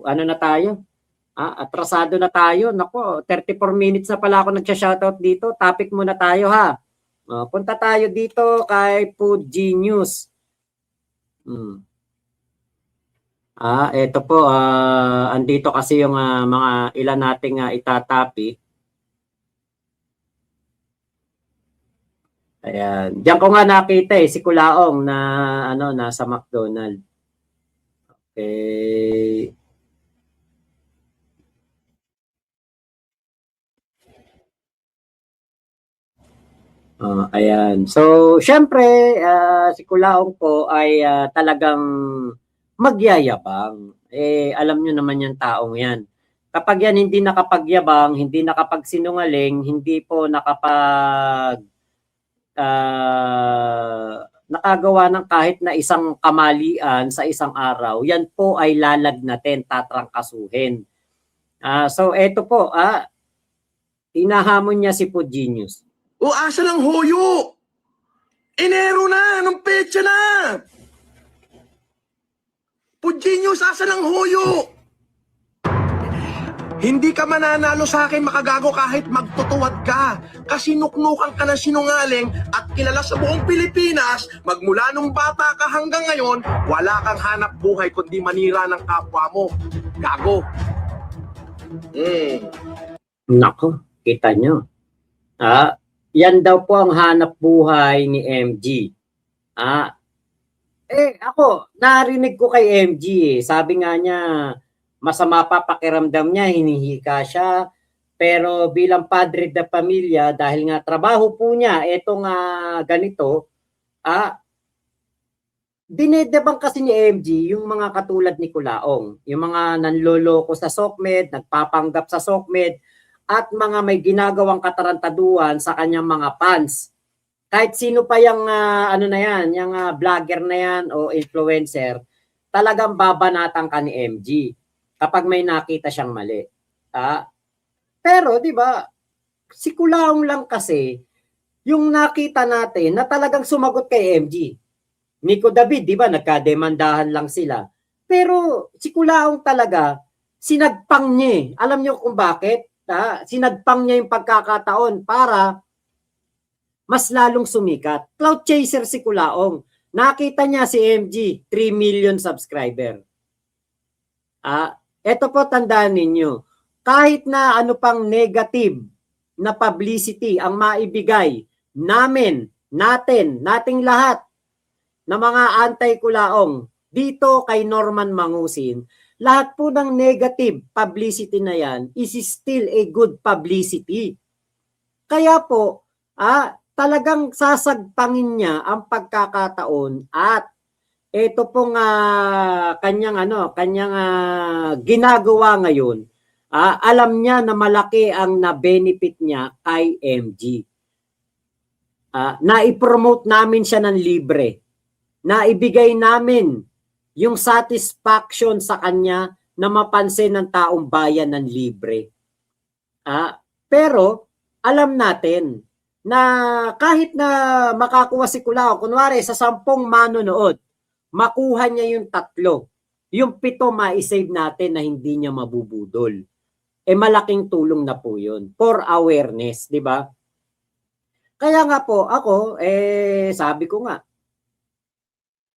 ano na tayo? Atrasado na tayo. Nako, 34 minutes na pala ako nagsha-shoutout dito. Topic muna tayo ha. Punta tayo dito kay Food Genius. Ito po, andito kasi yung mga ilan nating itatopic. Ayan. Diyan ko nga nakita si Kulaong na nasa McDonald's. Okay. Ayan. So, syempre, si Kulaong po ay talagang magyayabang. Alam nyo naman yung taong yan. Kapag yan hindi nakapagyabang, hindi nakapagsinungaling, hindi po nakagawa ng kahit na isang kamalian sa isang araw, yan po ay lalagnatin, tatrangkasuhin. So, eto po, hinahamon niya si Food Genius. Asa ng hoyo? Enero na! Anong petsa na? Food Genius, asa ng hoyo? Hindi ka mananalo sa akin, makagago, kahit magtutuwad ka. Kasi nuknukan ka ng sinungaling at kilala sa buong Pilipinas, magmula nung bata ka hanggang ngayon, wala kang hanap buhay kundi manira ng kapwa mo. Gago. Nako, kita nyo. Yan daw po ang hanap buhay ni MG. Ako, narinig ko kay MG Sabi nga niya, masama pa pakiramdam niya, hinihika siya. Pero bilang padre de pamilya, dahil nga trabaho po niya, etong ganito, dinedebang kasi ni MG yung mga katulad ni Kulaong. Yung mga nanloloko sa SOCMED, nagpapanggap sa SOCMED, at mga may ginagawang katarantaduhan sa kanyang mga fans. Kahit sino pa yung yung vlogger na yan o influencer, talagang babanatan ka ni MG kapag may nakita siyang mali. Pero 'di ba, si Kulaong lang kasi yung nakita natin na talagang sumagot kay MG. Nico David, 'di ba, nagkademandahan lang sila. Pero si Kulaong talaga sinagpang niya. Alam niyo kung bakit? Sinagpang niya yung pagkakataon para mas lalong sumikat. Cloud chaser si Kulaong. Nakita niya si MG, 3 million subscriber. Ito po, tandaan ninyo. Kahit na ano pang negative na publicity ang maibigay nating lahat na mga anti-Kulaong dito kay Norman Mangusin, lahat po ng negative publicity na yan is still a good publicity. Kaya po, talagang sasagpangin niya ang pagkakataon at ito pong kanyang ginagawa ngayon. Alam niya na malaki ang na-benefit niya kay MG. Na-promote namin siya ng libre. Naibigay namin yung satisfaction sa kanya na mapansin ng taong bayan ng libre. Pero alam natin na kahit na makakuha si Kulaong, kunwari sa 10 manonood, makuha niya yung 3, yung 7 ma-save natin na hindi niya mabubudol. Malaking tulong na po yun for awareness, di ba? Kaya nga po ako, sabi ko nga,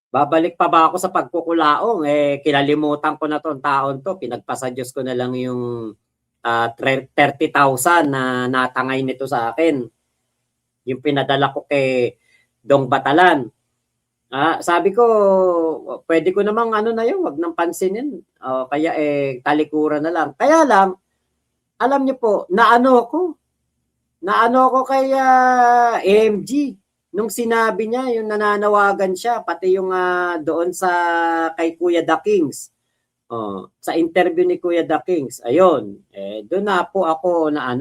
babalik pa ba ako sa pagkukulaong? Kinalimutan ko na tong taon to. Pinagpasa Diyos ko na lang yung 30,000 na natangay nito sa akin. Yung pinadala ko kay Dong Batalan. Sabi ko, pwede ko namang na yun, wag nang pansinin. Kaya talikuran na lang. Kaya lang, alam niyo po, naano ko kay AMG. Nung sinabi niya, yung nananawagan siya, pati yung doon sa kay Kuya The Kings. Sa interview ni Kuya The Kings, ayun, doon na po ako na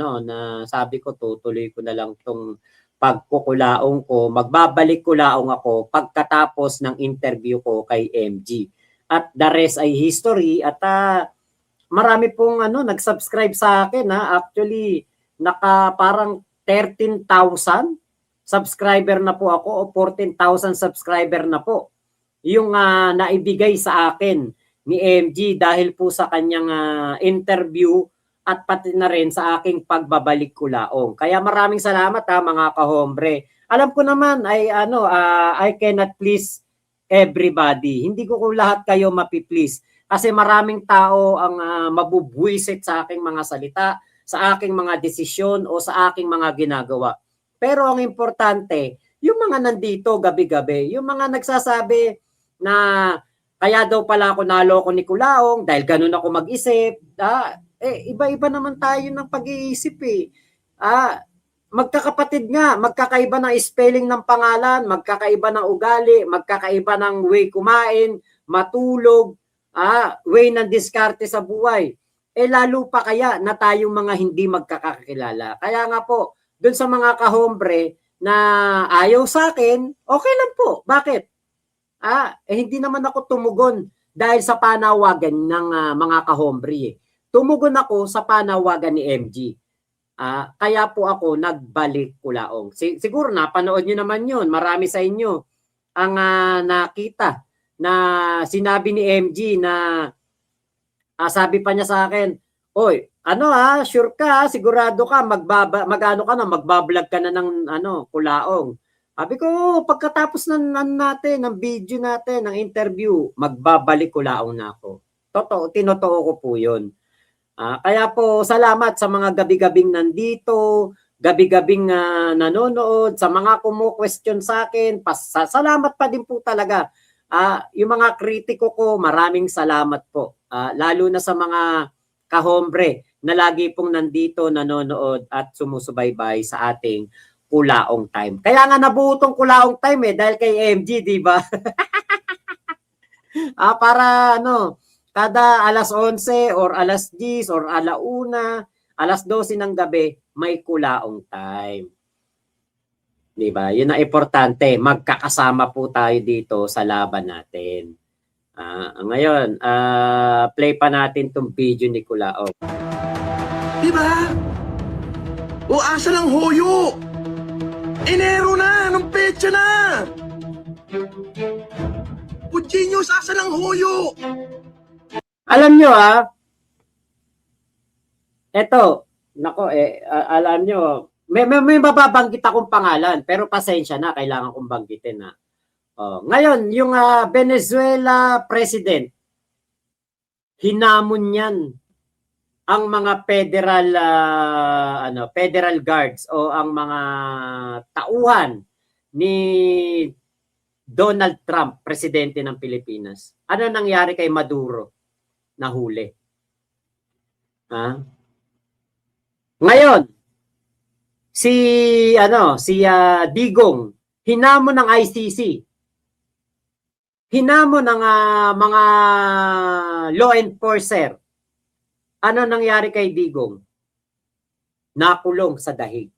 sabi ko tutuloy ko na lang tong pagkukulaong ko, magbabalik kulaong ako pagkatapos ng interview ko kay MG. At the rest ay history at marami pong nag-subscribe sa akin actually parang 13,000 subscriber na po ako o 14,000 subscriber na po yung naibigay sa akin ni MG dahil po sa kanyang interview at pati na rin sa aking pagbabalik Kulaong. Kaya maraming salamat mga kahombre. Alam ko naman ay I cannot please everybody. Hindi ko lahat kayo mapiplease kasi maraming tao ang mabubwisit sa aking mga salita, sa aking mga desisyon o sa aking mga ginagawa. Pero ang importante, yung mga nandito gabi-gabi, yung mga nagsasabi na kaya daw pala ako naloko ni Kulaong dahil ganun ako mag-isip. Iba-iba naman tayo ng pag-iisip eh. Magkakapatid nga, magkakaiba ng spelling ng pangalan, magkakaiba ng ugali, magkakaiba ng way kumain, matulog, way ng diskarte sa buhay. Lalo pa kaya na tayong mga hindi magkakakilala. Kaya nga po, dun sa mga kahombre na ayaw sa akin, okay lang po. Bakit? Hindi naman ako tumugon dahil sa panawagan ng mga kahombre. Tumugon ako sa panawagan ni MG. Kaya po ako nagbalik Kulaong. Siguro napanood nyo naman yun. Marami sa inyo ang nakita na sinabi ni MG na sabi pa niya sa akin, "Oy, sure ka, sigurado ka magbablog ka na ng Kulaong." Sabi ko, pagkatapos ng video natin, ng interview, magbabalik Kulaong na ako. Tinotoo ko po yun. Kaya po, salamat sa mga gabi-gabing nandito, gabi-gabing nanonood, sa mga kumu-question sa akin. Salamat pa din po talaga. Yung mga kritiko ko, maraming salamat po. Lalo na sa mga kahombre na lagi pong nandito, nanonood at sumusubaybay sa ating Kulaong Time. Kaya nga nabuo tong Kulaong Time dahil kay MG, di ba? Para kada alas 11 or alas 10 or alauna, alas 12 ng gabi, may Kulaong Time. Di ba? Yun ang importante. Magkakasama po tayo dito sa laban natin. Ngayon, play pa natin tong video ni Kulaong. Di ba? O asa lang hoyo? Enero na! Anong petsa na? Puchinyos, asa lang hoyo? Alam nyo eto, nako alam nyo, may mababanggit akong pangalan, pero pasensya na, kailangan kong banggitin ngayon, yung Venezuela president, hinamon yan ang mga federal guards o ang mga tauhan ni Donald Trump, presidente ng Pilipinas. Ano nangyari kay Maduro? Nahuli. Ngayon, si Digong hinamon ng ICC. Hinamon ng mga law enforcer. Ano nangyari kay Digong? Nakulong sa dahig.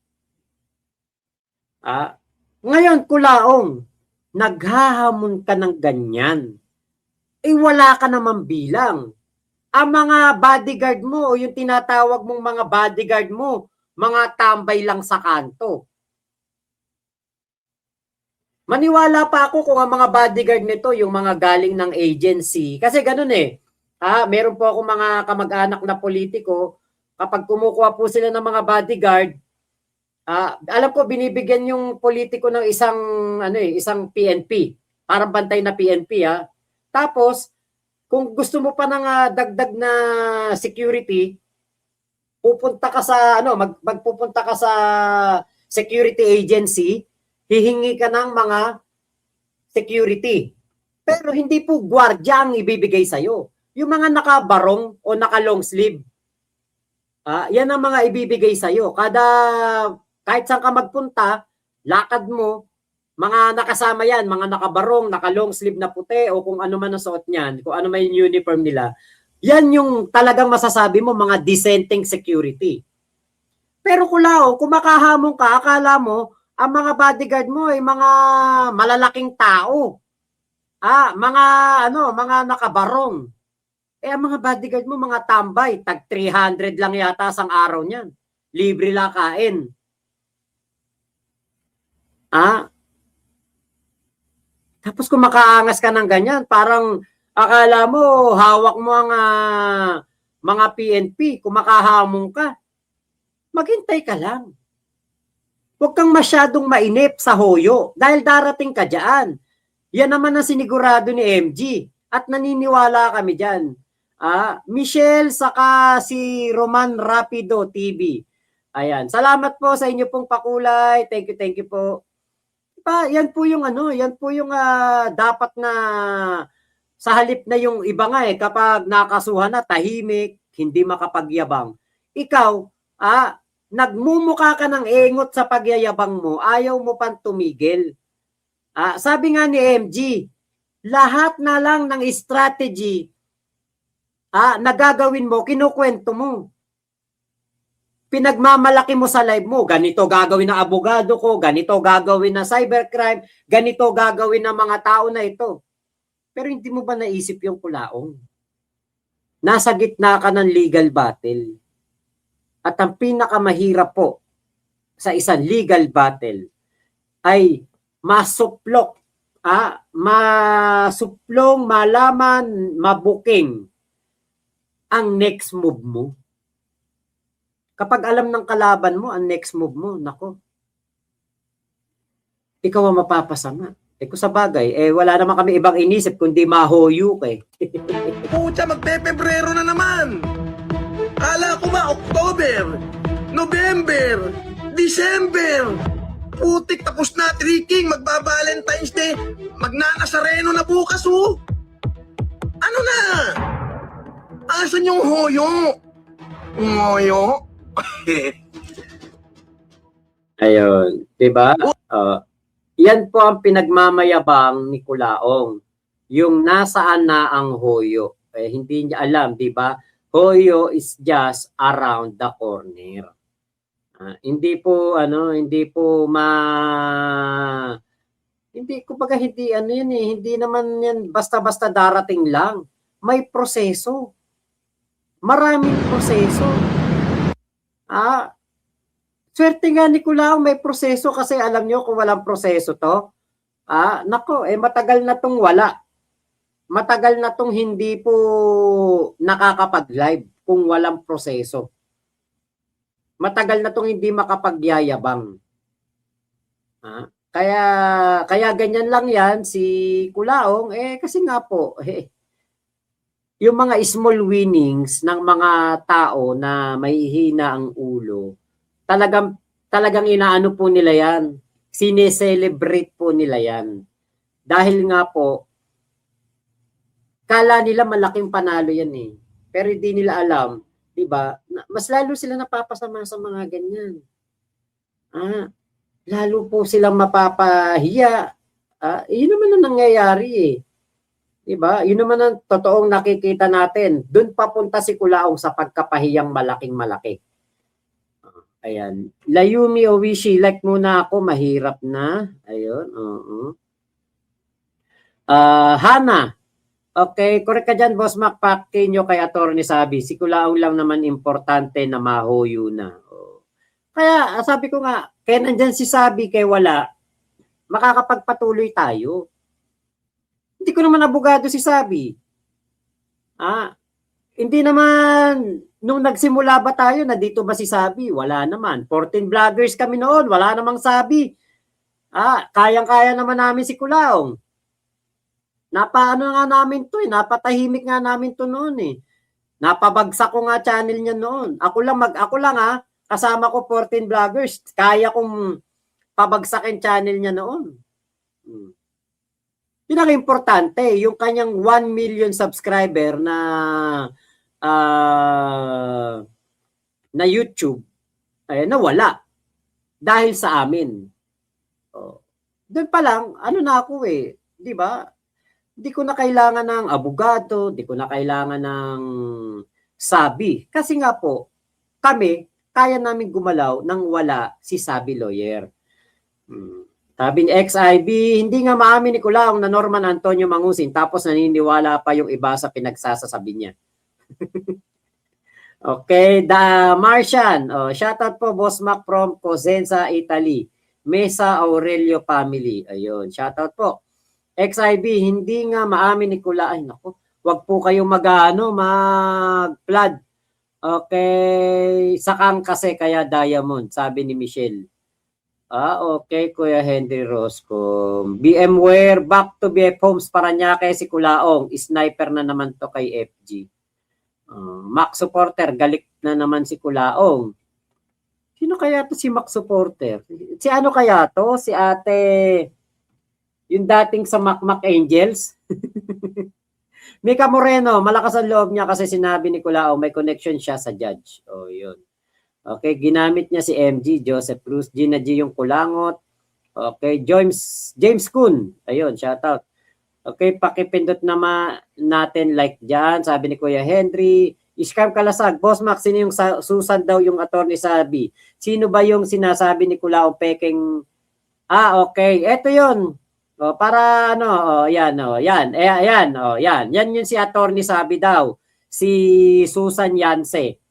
Ngayon, Kulaong, naghahamon ka ng ganyan. Wala ka naman bilang. Ang mga bodyguard mo o yung tinatawag mong mga bodyguard mo, mga tambay lang sa kanto. Maniwala pa ako kung ang mga bodyguard nito yung mga galing ng agency. Kasi ganun meron po ako mga kamag-anak na politiko, kapag kumukuha po sila ng mga bodyguard, alam ko binibigyan yung politiko ng isang PNP, parang bantay na PNP Tapos kung gusto mo pa ng dagdag na security, pupunta ka sa magpupunta ka sa security agency, hihingi ka ng mga security. Pero hindi po gwardiya ang ibibigay sa'yo. Yung mga nakabarong o naka-long sleeve, yan ang mga ibibigay sa'yo. Kahit saan ka magpunta, lakad mo, mga nakasama yan, mga nakabarong, naka-long sleeve na puti o kung ano man ang suot niyan, kung ano man yung uniform nila, yan yung talagang masasabi mo, mga dissenting security. Pero Kulaong, kung makahamon ka, akala mo, ang mga bodyguard mo ay mga malalaking tao. Mga nakabarong. Ang mga bodyguard mo, mga tambay, tag 300 lang yata sang araw niyan. Libre lang kain. Tapos kung makaangas ka ng ganyan, parang Akala mo, hawak mo ang mga PNP, kung makahamon ka, maghintay ka lang. Huwag kang masyadong mainip sa hoyo dahil darating ka dyan. Yan naman ang sinigurado ni MG at naniniwala kami dyan. Michelle saka si Roman Rapido TV. Ayan. Salamat po sa inyo pong pakulay. Thank you po. Yan po yung dapat na sa halip na yung iba nga kapag nakasuhan na tahimik, hindi makapagyabang. Ikaw, nagmumukha ka ng engot sa pagyayabang mo, ayaw mo pang tumigil. Sabi nga ni MG, lahat na lang ng strategy na gagawin mo, kinukwento mo. Pinagmamalaki mo sa live mo, ganito gagawin ng abogado ko, ganito gagawin na cybercrime, ganito gagawin ng mga tao na ito. Pero hindi mo ba naisip yung Kulaong? Nasa gitna ka ng legal battle. At ang pinakamahirap po sa isang legal battle ay masuplong, malaman, mabuking ang next move mo. Kapag alam ng kalaban mo ang next move mo, nako, ikaw ang mapapasama. Kung sa bagay, wala naman kami ibang inisip kundi mahoyuk Pucha, magpe-Pebrero na naman. Kala ko ba October, November, December. Putik, tapos na, tricking, magba-Valentine's Day, magnanasareno na bukas, oh. Ano na? Asan yung hoyo? Hoyo? Ayun, 'di ba? Yan po ang pinagmamayabang ni Kulaong. Yung nasaan na ang hoyo. Hindi niya alam, 'di ba? Hoyo is just around the corner. Hindi naman yan basta-basta darating lang. May proseso. Maraming proseso. Swerte nga ni Kulaong may proseso kasi alam nyo kung walang proseso to, matagal na tong wala. Matagal na tong hindi po nakakapag-live kung walang proseso. Matagal na tong hindi makapagyayabang. Kaya ganyan lang yan si Kulaong, kasi nga po, yung mga small winnings ng mga tao na may hina ang ulo, talagang inaano po nila yan. Sineselebrate po nila yan. Dahil nga po, kala nila malaking panalo yan Pero hindi nila alam, 'di ba? Mas lalo sila napapasama sa mga ganyan. Lalo po silang mapapahiya. Yun naman ang nangyayari 'Di ba? Yun naman ang totoong nakikita natin. Doon papunta si Kulaong sa pagkapahiyang malaking-malaki. Ayan. Layumi Owishi, like muna ako, mahirap na. Ayun, Hana, okay, correct ka dyan, Boss Mac, pakin nyo kay Atty. Sabi, si Kulaong lang naman importante na mahoyo na. Kaya, sabi ko nga, kaya nandyan si Sabi, kay wala, makakapagpatuloy tayo. Hindi ko naman abogado si Sabi. Hindi naman, nung nagsimula ba tayo, na dito ba si Sabi? Wala naman. 14 vloggers kami noon, wala namang Sabi. Kayang-kaya naman namin si Kulaong. Napaano nga namin to napatahimik nga namin to noon Napabagsak ko nga channel niya noon. Ako lang kasama ko 14 vloggers. Kaya kong pabagsakin channel niya noon. Pinaka-importante, yung kanyang 1 million subscriber na YouTube nawala dahil sa amin. Doon pa lang, na ako 'di ba? Hindi ko na kailangan ng abogado, hindi ko na kailangan ng Sabi. Kasi nga po, kami, kaya namin gumalaw nang wala si Sabi Lawyer. Sabi ni XIB, hindi nga maamin ni Kulaong na Norman Antonio Mangusin tapos naniniwala pa yung iba sa pinagsasasabi niya. Okay, Martian, shoutout po Boss Mac from Cosenza, Italy. Mesa Aurelio family. Ayun, shoutout po. XIB, hindi nga maamin ni Kulaong. Ay, naku, wag po kayong mag-flood. Okay, sakang kasi kaya diamond, sabi ni Michelle. Okay, Kuya Henry Roscom. VMware, back to BF Homes, Paranaque, si Kulaong. Sniper na naman to kay FG. Mac Supporter, galit na naman si Kulaong. Sino kaya to si Mac Supporter? Si ano kaya to? Si ate, yung dating sa Mac Angels? Mika Moreno, malakas ang loob niya kasi sinabi ni Kulaong may connection siya sa judge. Yun. Okay, ginamit niya si MG, Joseph Cruz, Gina G yung kulangot. Okay, James Kun. Ayun, shout out. Okay, pakipindot naman natin like dyan. Sabi ni Kuya Henry, Iskam Kalasag, Boss Max, sino yung Susan daw yung attorney sabi? Sino ba yung sinasabi ni Kulaong peking? Okay, eto yun. Para ano, yan. Yan yung si attorney sabi daw. Si Susan Yance.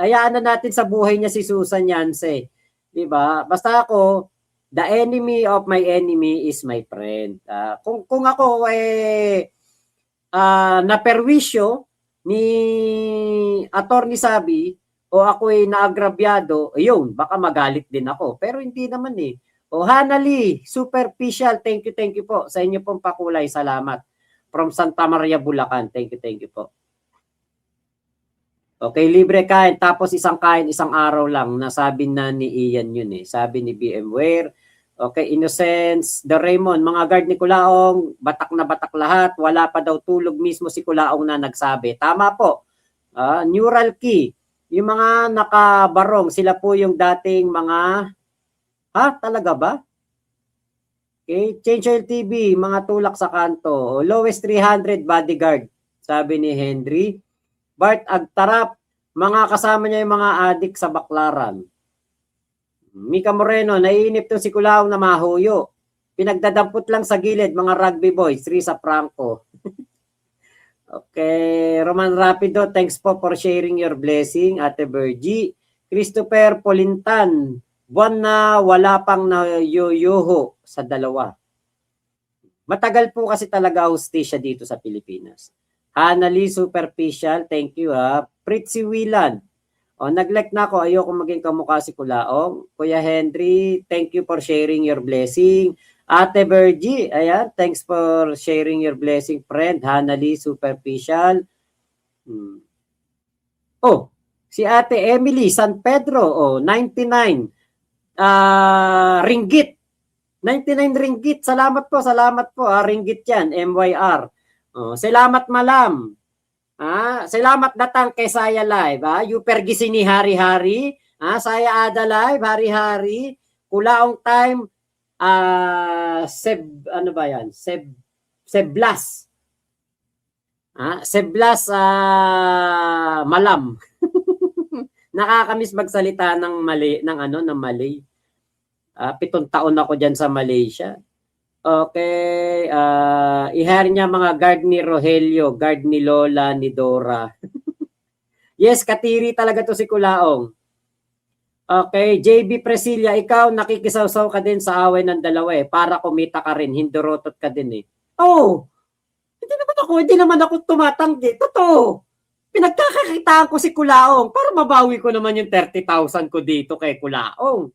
Hayaan na natin sa buhay niya si Susan Yance. 'Di ba? Basta ako, the enemy of my enemy is my friend. Kung ako naperwisyo ni Attorney Sabi o ako ay naagrabyado, ayun, baka magalit din ako. Pero hindi naman eh. Hanali, superficial, thank you po sa inyo pong pakulay. Salamat. From Santa Maria, Bulacan. Thank you po. Okay, libre kain, tapos isang kain, isang araw lang. Nasabi na ni Ian yun eh. Sabi ni VMware. Okay, Innocence, The Raymond, mga guard ni Kulaong, batak na batak lahat. Wala pa daw tulog mismo si Kulaong na nagsabi. Tama po. Neural key. Yung mga nakabarong, sila po yung dating mga... talaga ba? Okay, Change Oil TV, mga tulak sa kanto. Lowest 300 bodyguard, sabi ni Henry. Bart Agtarap, mga kasama niya yung mga adik sa Baklaran. Mika Moreno, naiinip to si Kulaong na mahuyo. Pinagdadampot lang sa gilid, mga rugby boys. Risa Franco. Okay, Roman Rapido, thanks po for sharing your blessing, Ate Bergie. Christopher Polintan, buwan na wala pang nayuyuho sa dalawa. Matagal po kasi talaga hostisya dito sa Pilipinas. Hanali, superficial, thank you Pritzy Wilan, nag-like na ako, ayoko maging kamukha si Kulaong. Kuya Henry, thank you for sharing your blessing. Ate Bergie, ayan, thanks for sharing your blessing, friend. Hanali, superficial. Si Ate Emily San Pedro, 99 ringgit. 99 ringgit. Salamat po, ringgit yan, MYR. Salamat malam. Salamat datang kay Saya Live. You pergisi ni hari-hari. Saya ada live hari-hari. Kulaong time. Ano ba yan? Seblas. Seblas malam. Nakakamiss magsalita ng mali, ng Malay. 7 taon ako diyan sa Malaysia. Okay, i-hire niya mga guard ni Rogelio, guard ni Lola, ni Dora. Yes, katiri talaga to si Kulaong. Okay, JB Presilia, ikaw nakikisaw-saw ka din sa away ng dalawa para kumita ka rin, hindorotot ka din hindi naman ako tumatanggi. Totoo. Pinagkakakitaan ko si Kulaong para mabawi ko naman yung 30,000 ko dito kay Kulaong.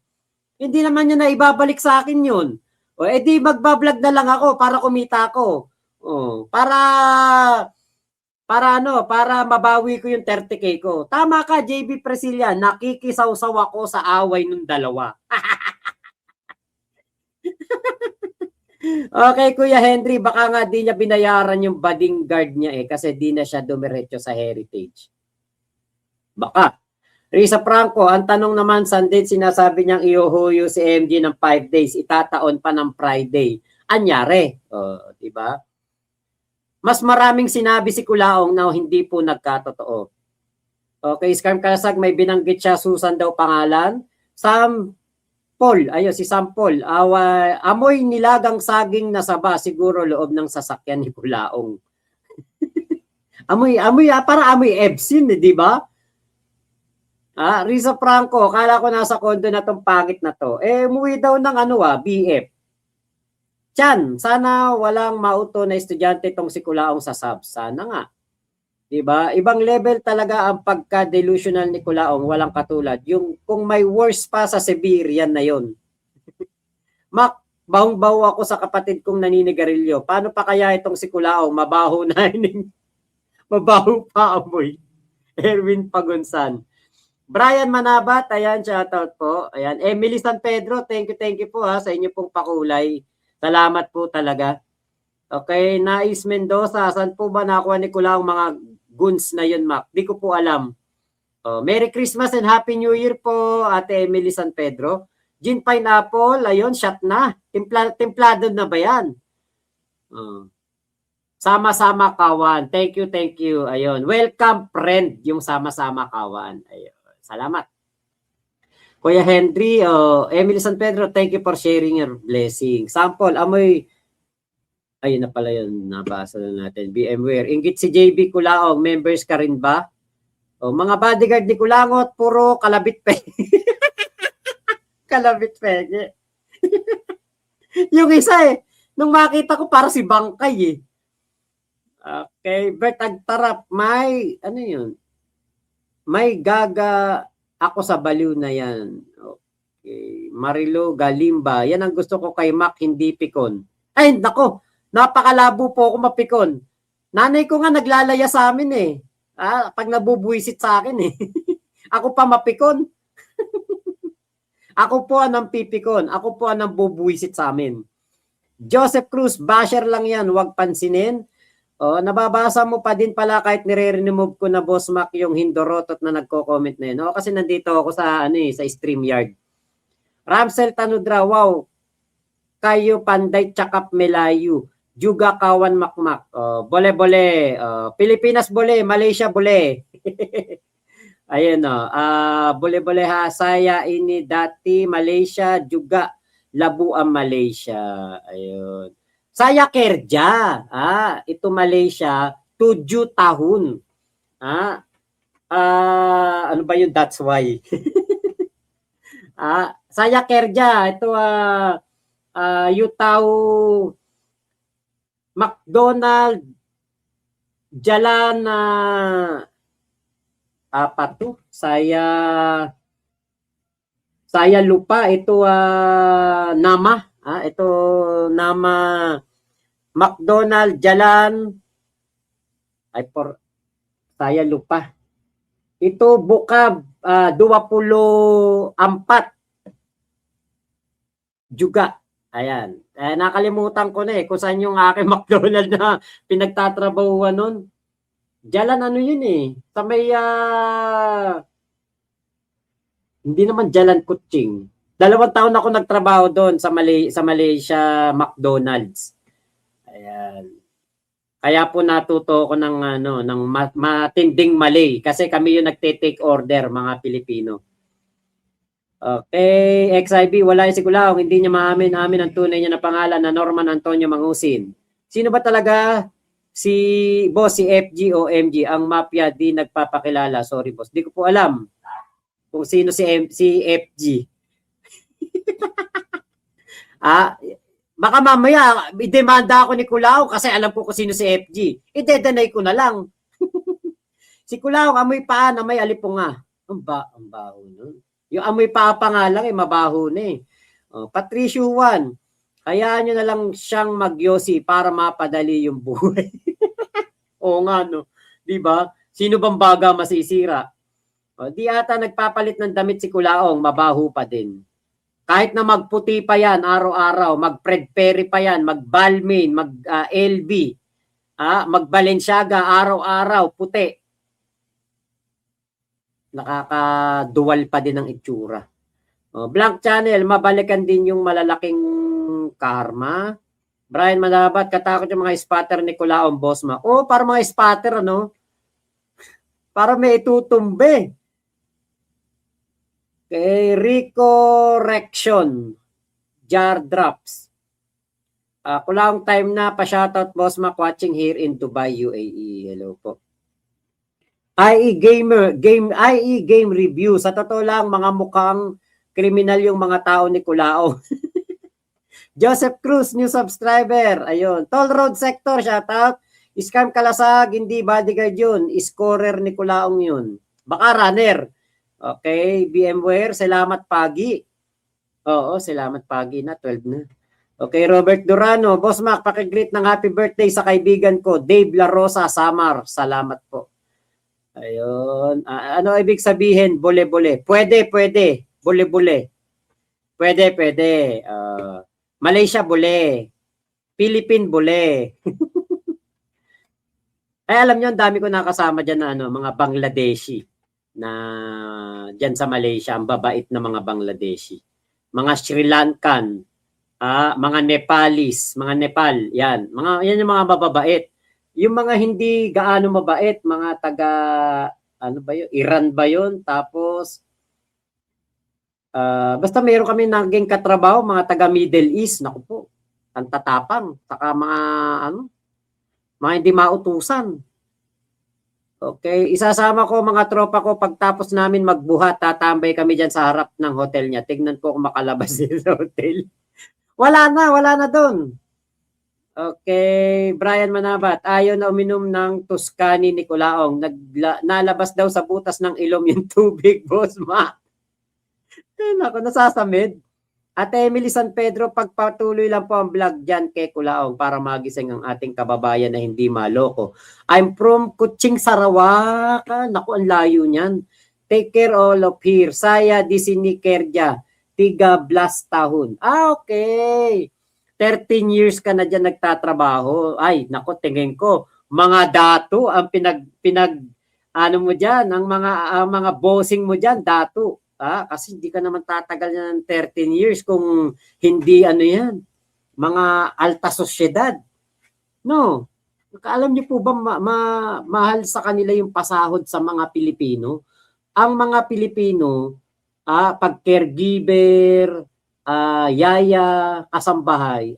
Hindi naman niya na ibabalik sa akin yun. Di magbablog na lang ako para kumita ako. Para mabawi ko yung 30K ko. Tama ka, JB Presilia, nakikisaw-saw ako sa away ng dalawa. Okay, Kuya Henry, baka nga di niya binayaran yung bodyguard niya kasi di na siya dumiretso sa Heritage. Baka. Risa Franco, ang tanong naman, saan din sinasabi niyang iuhuyo si MG ng 5 days, itataon pa ng Friday. Anyari. Diba? Mas maraming sinabi si Kulaong na hindi po nagkatotoo. Okay, Scam Kalasag, may binanggit siya, Susan daw pangalan. Sam Paul, si Sam Paul, amoy nilagang saging na saba, siguro loob ng sasakyan ni Kulaong. amoy, para amoy Epsin, di ba? Risa Franco, kala ko nasa kondo na tong pangit na to. Umuwi daw ng BF. Chan, sana walang mauto na estudyante tong si Kulaong sa sub. Sana nga. 'Di ba? Ibang level talaga ang pagka-delusional ni Kulaong, walang katulad. Yung kung may worst pa sa Siberian na 'yon. Mak, bahong-baho ako sa kapatid kong naninigarilyo. Paano pa kaya itong si Kulaong? Mabaho na mabaho pa amoy. Erwin Pagunsan. Brian Manabat, ayan, shoutout po. Ayan, Emily San Pedro, thank you po ha sa inyo pong pakulay. Salamat po talaga. Okay, Nais Mendoza, saan po ba nakuha ni Kulaong mga guns na yun, Mac? Di ko po alam. Merry Christmas and Happy New Year po, Ate Emily San Pedro. Gin Pineapple, ayun, shot na. Templado na ba yan? Sama-sama kawan. Thank you. Ayun, welcome friend, yung sama-sama kawan. Ayun. Salamat. Kuya Henry, Emily San Pedro, thank you for sharing your blessing. Sample, amoy, ayun na pala yun, nabasa na natin. VMware, inggit si JB Kulaong, members ka rin ba? Mga bodyguard ni Kulangot, puro kalabit pe. Kalabit pe. Yung isa nung makita ko para si Bangkay Okay, Bert Agtarap, may, ano yun? May gaga ako sa baliw na yan. Okay. Marilo Galimba. Yan ang gusto ko kay Mac, hindi pikon. Ay, nako. Napakalabo po ako mapikon. Nanay ko nga naglalaya sa amin pag nabubuisit sa akin Ako pa mapikon. Ako po ang pipikon. Ako po ang bubuisit sa amin. Joseph Cruz, basher lang yan. Huwag pansinin. Nababasa mo pa din pala kahit nire-remove ko na Boss Mac yung Hindorotot na nagko-comment na yun. Kasi nandito ako sa sa StreamYard. Ramsel Tanudra, wow. Kayo Panday Chakap Melayu. Juga Kawan Makmak. Bole. Pilipinas bole, Malaysia bole. Ayun bole ha. Saya ini dati Malaysia juga Labuan Malaysia. Ayun. Saya kerja. Ito Malaysia, 7 tahun. Ano ba yun? That's why. Saya kerja. Ito, you tahu McDonald Jalan apa tuh? Saya lupa. Ito nama. Ito nama McDonald Jalan saya lupa. Ito buka 24 juga. Ayan. Nakalimutan ko na kung saan yung aking McDonald na pinagtatrabahuan nun. Jalan ano yun sa may hindi naman Jalan Kuching. 2 taon ako nagtrabaho doon sa Malaysia McDonald's. Ayan. Kaya po natuto ko ng matinding Malay kasi kami yung nagte-take order mga Pilipino. Okay, XIB, wala si Kulaong, hindi niya maamin ang tunay niya na pangalan na Norman Antonio Mangusin. Sino ba talaga si boss, si FG o MG? Ang mafia di nagpapakilala. Sorry boss, di ko po alam kung sino si FG. Baka mamaya i-demanda ako ni Kulaong kasi alam ko kung sino si FG. I-dedenay ko na lang. Si Kulaong amoy paa na may alipunga. Ang baho nun. Yung amoy paa pa nga lang mabaho na Patricio Juan, hayaan nyo na lang siyang magyosi para mapadali yung buhay. Oo nga di ba? Sino bang baga masisira? Di ata nagpapalit ng damit si Kulaong, mabaho pa din. Kahit na magputi pa yan araw-araw, mag-Fred Perry pa yan, mag-Balmain, mag-LB, mag-Balenciaga araw-araw, puti. Nakakaduwal pa din ang itsura. Blank Channel, mabalikan din yung malalaking karma. Brian Manabat, katakot yung mga spatter ni Kulaong, Boss Ma. Para mga spatter, para may itutumbe. Okay, Rico Rection, Jar Drops. Kulaong time na pa-shoutout Boss Mac watching here in Dubai, UAE. Hello po. IE Game Review. Sa totoo lang, mga mukhang kriminal yung mga tao ni Kulaong. Joseph Cruz, new subscriber. Ayun. Toll Road Sector, shout out. Scam Kalasag, hindi bodyguard yun. Scorer ni Kulaong yun. Baka runner. Okay, VMware, salamat Pagi. Oo, salamat Pagi na, 12 na. Okay, Robert Durano, Boss Mac, pakigreet ng happy birthday sa kaibigan ko, Dave La Rosa, Samar. Salamat po. Ayun. Ano ibig sabihin? Bole-bole. Pwede. Bole-bole. Pwede. Malaysia, bole. Philippine, bole. Ay, alam nyo, ang dami ko nakasama dyan na mga Bangladeshi na dyan sa Malaysia, ang babait na mga Bangladeshi. Mga Sri Lankan, mga Nepalis, mga Nepal, yan. Yan yung mga mababait. Yung mga hindi gaano mabait, mga taga, ano ba yun? Iran ba yun? Tapos, basta meron kami naging katrabaho, mga taga Middle East, naku po, ang tatapang, saka mga hindi mautusan. Okay, isasama ko mga tropa ko pagtapos namin magbuhat, tatambay kami dyan sa harap ng hotel niya. Tignan ko kung makalabas din sa hotel. Wala na doon. Okay, Brian Manabat, ayaw na uminom ng Tuscany ni Kulaong. Nalabas daw sa butas ng ilong yung tubig, Boss Ma. Ako, nasasamid. Ate Emily San Pedro, pagpatuloy lang po ang vlog dyan kay Kulaong para magising ang ating kababayan na hindi maloko. I'm from Kuching, Sarawak. Naku, ang layo niyan. Take care all of here. Saya di sinikerja. Tiga blast tahun. Okay. 13 years ka na dyan nagtatrabaho. Ay, naku, tingin ko. Mga dato ang ano mo dyan, ang mga bossing mo dyan, dato. Kasi hindi ka naman tatagal ng 13 years kung hindi yan, mga alta sosyedad. No. Alam niyo po ba mahal sa kanila yung pasahod sa mga Pilipino? Ang mga Pilipino, pag caregiver, yaya, kasambahay,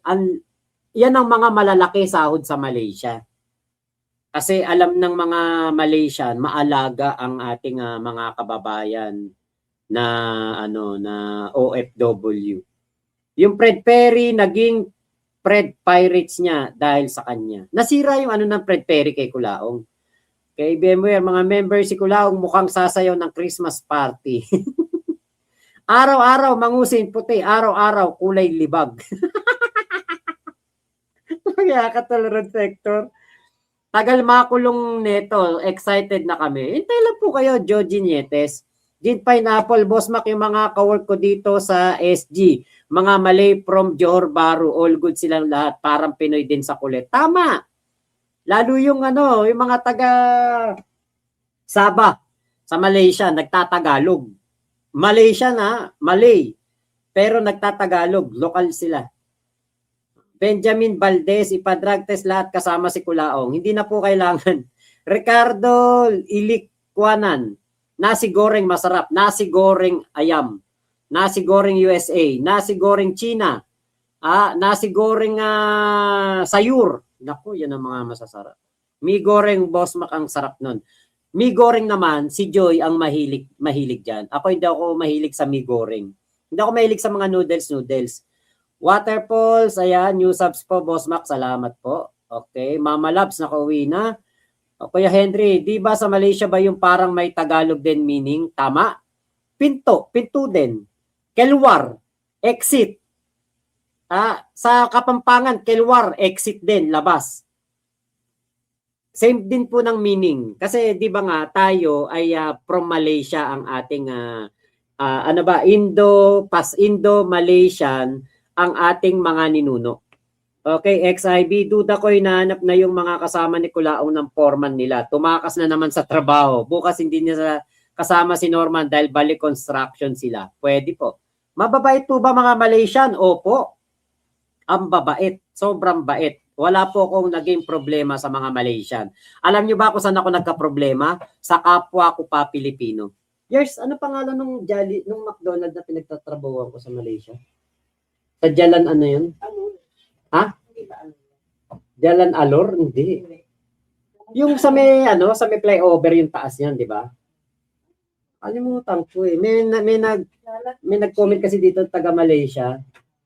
yan ang mga malalaki sahod sa Malaysia. Kasi alam ng mga Malaysian, maalaga ang ating mga kababayan na OFW. Yung Fred Perry naging Fred Pirates niya dahil sa kanya. Nasira yung ng Fred Perry kay Kulaong. Kay BMW, mga members si Kulaong mukhang sasayaw ng Christmas party. Araw-araw mangusin puti, araw-araw kulay libag. Kaya Toll Sector. Tagal makulong neto, excited na kami. Hintay lang po kayo, Joji Nietes. Gin Pineapple, Boss Mac, yung mga kawork ko dito sa SG, mga Malay from Johor Bahru, all good silang lahat, parang Pinoy din sa kulit. Tama! Lalo yung yung mga taga Sabah sa Malaysia, nagtatagalog. Malaysia na, Malay, pero nagtatagalog, lokal sila. Benjamin Valdez, ipadrag test lahat kasama si Kulaong. Hindi na po kailangan. Ricardo Ilikwanan, nasi goreng masarap, nasi goreng ayam, nasi goreng USA, nasi goreng China, nasi goreng sayur. Naku, yan ang mga masasarap. Mi goreng, Boss Mac, ang sarap nun. Mi goreng naman, si Joy ang mahilig dyan. Ako hindi ako mahilig sa mi goreng. Hindi ako mahilig sa mga noodles. Waterfalls, ayan, new subs po, Boss Mac, salamat po. Okay, Mama Labs, nakauwi na. Kuya Henry, di ba sa Malaysia ba yung parang may Tagalog din meaning? Tama. Pinto din. Kelwar, exit. Sa Kapampangan, kelwar, exit din, labas. Same din po ng meaning. Kasi di ba nga tayo ay from Malaysia ang ating Indo-Malaysian ang ating mga ninuno. Okay, XIB, duda ko hinahanap na yung mga kasama ni Kulaong ng foreman nila. Tumakas na naman sa trabaho. Bukas hindi niya kasama si Norman dahil balik construction sila. Pwede po. Mababait po ba mga Malaysian? Opo. Ang babait. Sobrang bait. Wala po akong naging problema sa mga Malaysian. Alam niyo ba kung saan ako nagka-problema? Sa kapwa ko pa Pilipino. Yes, ano pangalan nung McDonald's na pinagtatrabahuan ko sa Malaysia? Sa Jalan yun? Jalan Alor? Hindi. Yung sa may flyover yung taas niyan, di ba? Kalimutan ko eh. May nag-comment kasi dito taga Malaysia.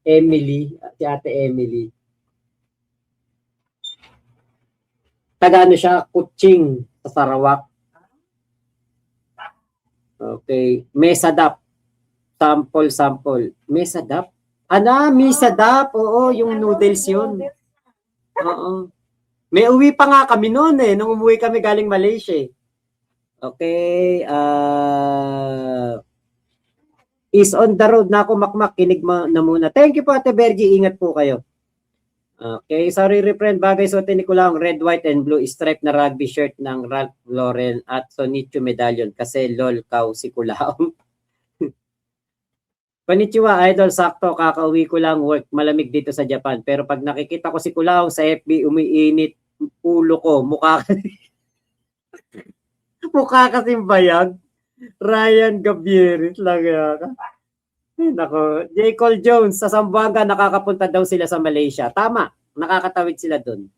Emily, si Ate Emily. Taga ano siya, Kuching sa Sarawak. Okay. Mesadap. Sample. Mesadap. Mesadap. Oo, yung noodles yun. Oo. May uwi pa nga kami noon nung umuwi kami galing Malaysia. Okay. Is on the road na ako, Makmak. Kinig mo na muna. Thank you po, Ate Bergie. Ingat po kayo. Okay, sorry refriend, bagay suotin ni Kulang, red, white, and blue stripe na rugby shirt ng Ralph Lauren at Sonichu medallion kasi lol kaw si Kulang. Konnichiwa, idol, sakto, kakauwi ko lang work, malamig dito sa Japan. Pero pag nakikita ko si Kulang sa FB, umiinit ulo ko, mukha kasing bayag. Ryan Gabierit lang yan. Nako, J. Cole Jones, sa Zamboanga nakakapunta daw sila sa Malaysia. Tama, nakakatawid sila doon.